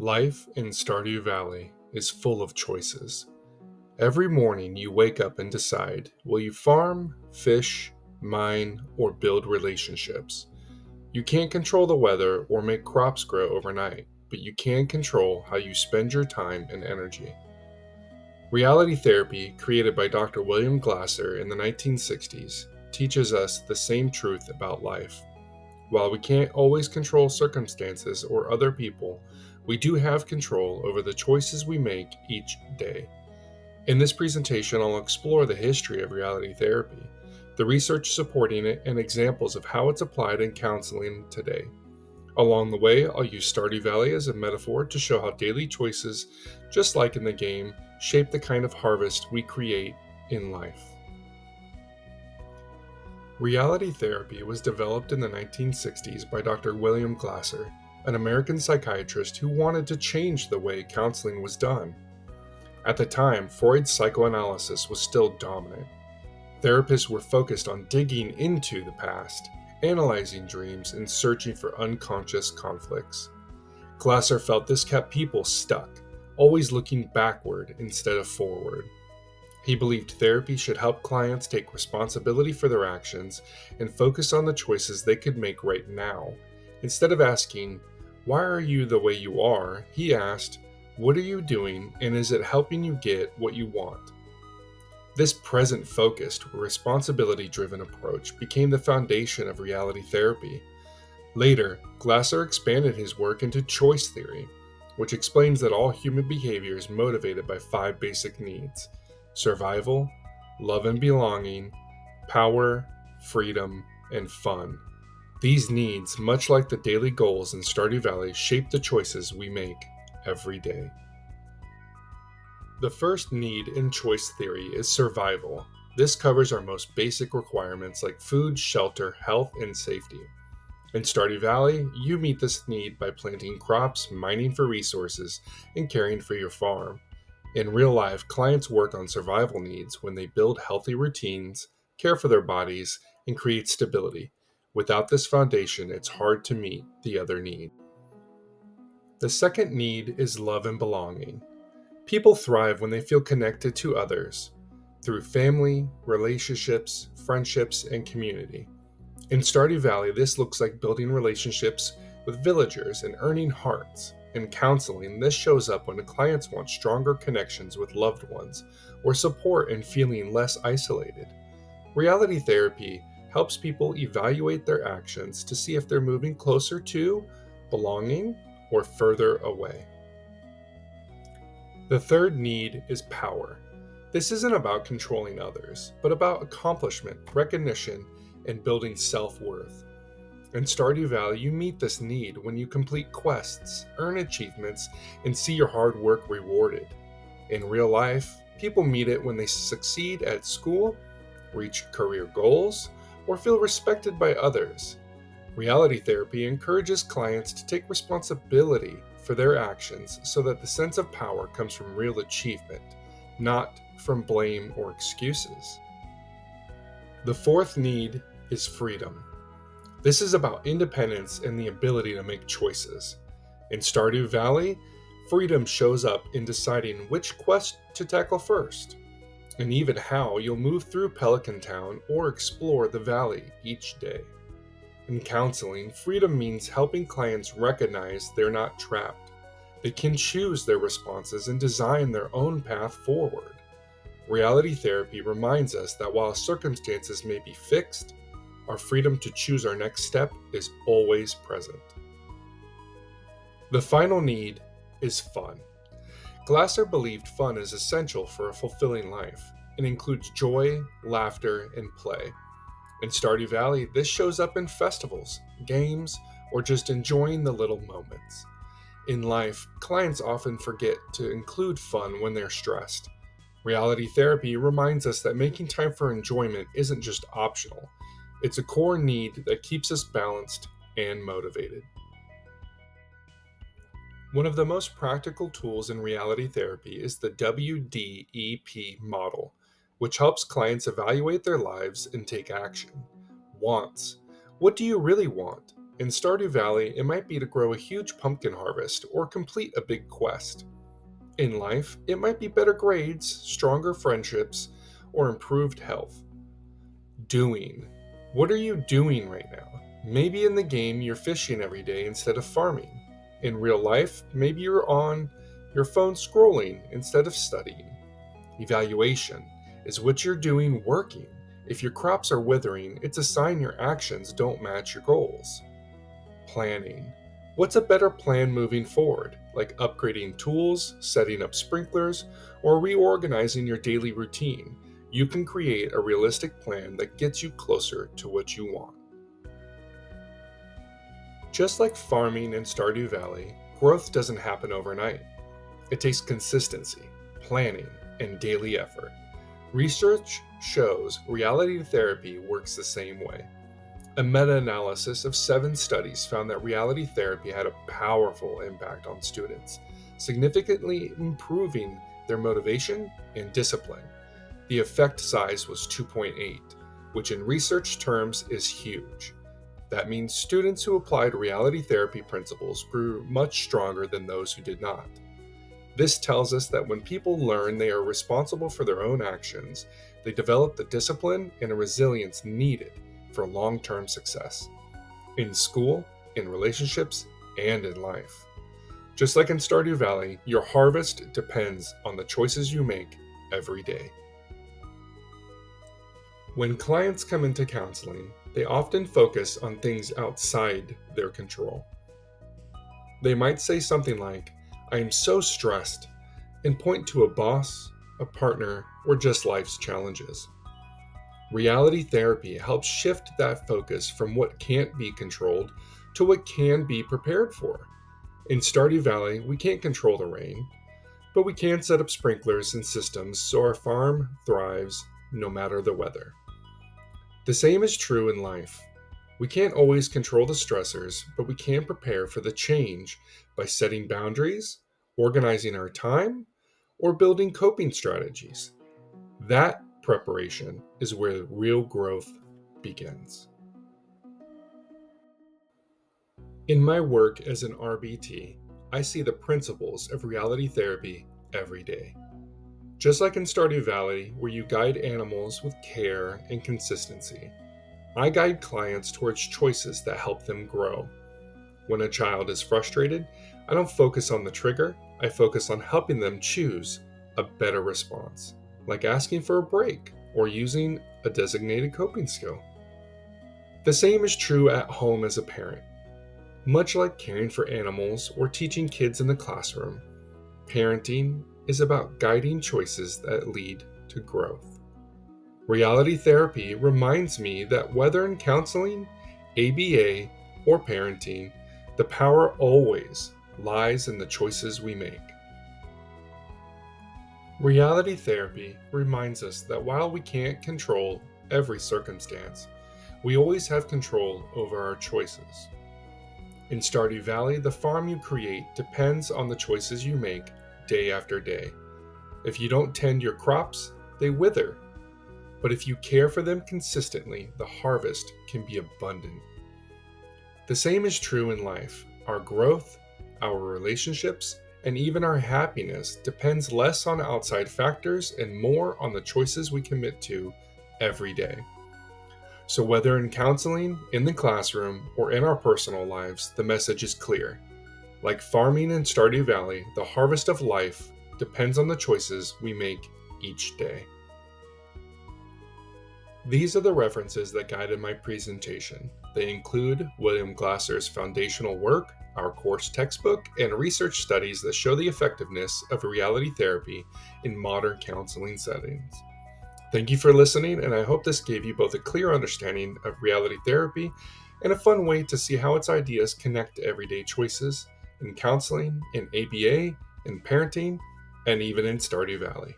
Life in Stardew Valley is full of choices. Every morning you wake up and decide, will you farm, fish, mine, or build relationships? You can't control the weather or make crops grow overnight, but you can control how you spend your time and energy. Reality therapy, created by Dr. William Glasser in the 1960s, teaches us the same truth about life. While we can't always control circumstances or other people, we do have control over the choices we make each day. In this presentation, I'll explore the history of reality therapy, the research supporting it, and examples of how it's applied in counseling today. Along the way, I'll use Stardew Valley as a metaphor to show how daily choices, just like in the game, shape the kind of harvest we create in life. Reality therapy was developed in the 1960s by Dr. William Glasser, an American psychiatrist who wanted to change the way counseling was done. At the time, Freud's psychoanalysis was still dominant. Therapists were focused on digging into the past, analyzing dreams, and searching for unconscious conflicts. Glasser felt this kept people stuck, always looking backward instead of forward. He believed therapy should help clients take responsibility for their actions and focus on the choices they could make right now. Instead of asking, "Why are you the way you are?" he asked, "What are you doing, and is it helping you get what you want?" This present-focused, responsibility-driven approach became the foundation of reality therapy. Later, Glasser expanded his work into choice theory, which explains that all human behavior is motivated by 5 basic needs: survival, love and belonging, power, freedom, and fun. These needs, much like the daily goals in Stardew Valley, shape the choices we make every day. The first need in choice theory is survival. This covers our most basic requirements like food, shelter, health, and safety. In Stardew Valley, you meet this need by planting crops, mining for resources, and caring for your farm. In real life, clients work on survival needs when they build healthy routines, care for their bodies, and create stability. Without this foundation, it's hard to meet the other need. The second need is love and belonging. People thrive when they feel connected to others through family, relationships, friendships, and community. In Stardew Valley, this looks like building relationships with villagers and earning hearts. In counseling, this shows up when the clients want stronger connections with loved ones or support in feeling less isolated. Reality therapy helps people evaluate their actions to see if they're moving closer to belonging or further away. The third need is power. This isn't about controlling others, but about accomplishment, recognition, and building self-worth. In Stardew Valley, you meet this need when you complete quests, earn achievements, and see your hard work rewarded. In real life, people meet it when they succeed at school, reach career goals, or feel respected by others. Reality therapy encourages clients to take responsibility for their actions so that the sense of power comes from real achievement, not from blame or excuses. The fourth need is freedom. This is about independence and the ability to make choices. In Stardew Valley, freedom shows up in deciding which quest to tackle first, and even how you'll move through Pelican Town or explore the valley each day. In counseling, freedom means helping clients recognize they're not trapped. They can choose their responses and design their own path forward. Reality therapy reminds us that while circumstances may be fixed, our freedom to choose our next step is always present. The final need is fun. Glasser believed fun is essential for a fulfilling life. It includes joy, laughter, and play. In Stardew Valley, this shows up in festivals, games, or just enjoying the little moments. In life, clients often forget to include fun when they're stressed. Reality therapy reminds us that making time for enjoyment isn't just optional. It's a core need that keeps us balanced and motivated. One of the most practical tools in reality therapy is the WDEP model, which helps clients evaluate their lives and take action. Wants. What do you really want? In Stardew Valley, it might be to grow a huge pumpkin harvest or complete a big quest. In life, it might be better grades, stronger friendships, or improved health. Doing. What are you doing right now? Maybe in the game you're fishing every day instead of farming. In real life, maybe you're on your phone scrolling instead of studying. Evaluation. Is what you're doing working? If your crops are withering, it's a sign your actions don't match your goals. Planning. What's a better plan moving forward, like upgrading tools, setting up sprinklers, or reorganizing your daily routine? You can create a realistic plan that gets you closer to what you want. Just like farming in Stardew Valley, growth doesn't happen overnight. It takes consistency, planning, and daily effort. Research shows reality therapy works the same way. A meta-analysis of 7 studies found that reality therapy had a powerful impact on students, significantly improving their motivation and discipline. The effect size was 2.8, which in research terms is huge. That means students who applied reality therapy principles grew much stronger than those who did not. This tells us that when people learn they are responsible for their own actions, they develop the discipline and resilience needed for long-term success. In school, in relationships, and in life. Just like in Stardew Valley, your harvest depends on the choices you make every day. When clients come into counseling, they often focus on things outside their control. They might say something like, "I am so stressed," and point to a boss, a partner, or just life's challenges. Reality therapy helps shift that focus from what can't be controlled to what can be prepared for. In Stardew Valley, we can't control the rain, but we can set up sprinklers and systems so our farm thrives no matter the weather. The same is true in life. We can't always control the stressors, but we can prepare for the change by setting boundaries, organizing our time, or building coping strategies. That preparation is where real growth begins. In my work as an RBT, I see the principles of reality therapy every day. Just like in Stardew Valley, where you guide animals with care and consistency, I guide clients towards choices that help them grow. When a child is frustrated, I don't focus on the trigger, I focus on helping them choose a better response, like asking for a break or using a designated coping skill. The same is true at home as a parent. Much like caring for animals or teaching kids in the classroom, parenting is about guiding choices that lead to growth. Reality therapy reminds me that whether in counseling, ABA, or parenting, the power always lies in the choices we make. Reality therapy reminds us that while we can't control every circumstance, we always have control over our choices. In Stardew Valley, the farm you create depends on the choices you make day after day. If you don't tend your crops, they wither. But if you care for them consistently, the harvest can be abundant. The same is true in life. Our growth, our relationships, and even our happiness depends less on outside factors and more on the choices we commit to every day. So whether in counseling, in the classroom, or in our personal lives, the message is clear. Like farming in Stardew Valley, the harvest of life depends on the choices we make each day. These are the references that guided my presentation. They include William Glasser's foundational work, our course textbook, and research studies that show the effectiveness of reality therapy in modern counseling settings. Thank you for listening, and I hope this gave you both a clear understanding of reality therapy and a fun way to see how its ideas connect to everyday choices in counseling, in ABA, in parenting, and even in Stardew Valley.